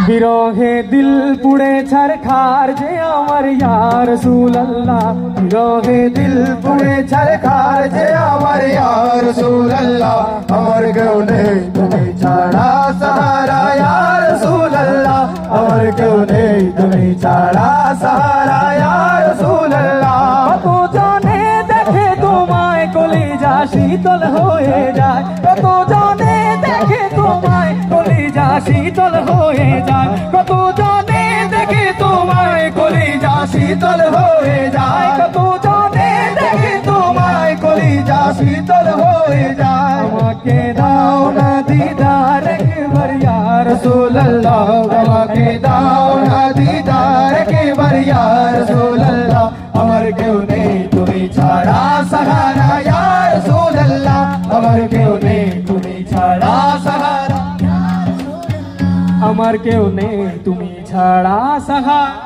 বিরহে দিল পুড়ে ছারখার যে আমার ইয়া রাসূলুল্লাহ, বিরহে দিল পুড়ে ছারখার যে আমার ইয়া রাসূলুল্লাহ। আমার কেউ নেই তুমি ছাড়া সাহারা ইয়া রাসূলুল্লাহ, আমার কেউ নেই তুমি ছাড়া সাহারা ইয়া রাসূলুল্লাহ। কত জনে দেখে তোমায় কলিজা শীতল হয়ে যায়, কত জনে দেখে তোমায় কলিজা শীতল হয়ে যায়, কত জনে দেখে তোমায় কলিজা শীতল হয়ে যায়, কত জনে দেখে তোমায় কলিজা শীতল হয়ে যায়। আমাকে দাও না দিদার একবার ইয়া রাসূলুল্লাহ, আমাকে দাও না দিদার একবার ইয়া রাসূলুল্লাহ। আমার কেউ নেই তুমি ছাড়া সাহারা ইয়া রাসূলুল্লাহ, আমার কেউ নেই তুমি ছাড়া সাহারা, আমার কেউ নেই তুমি ছাড়া সাহারা।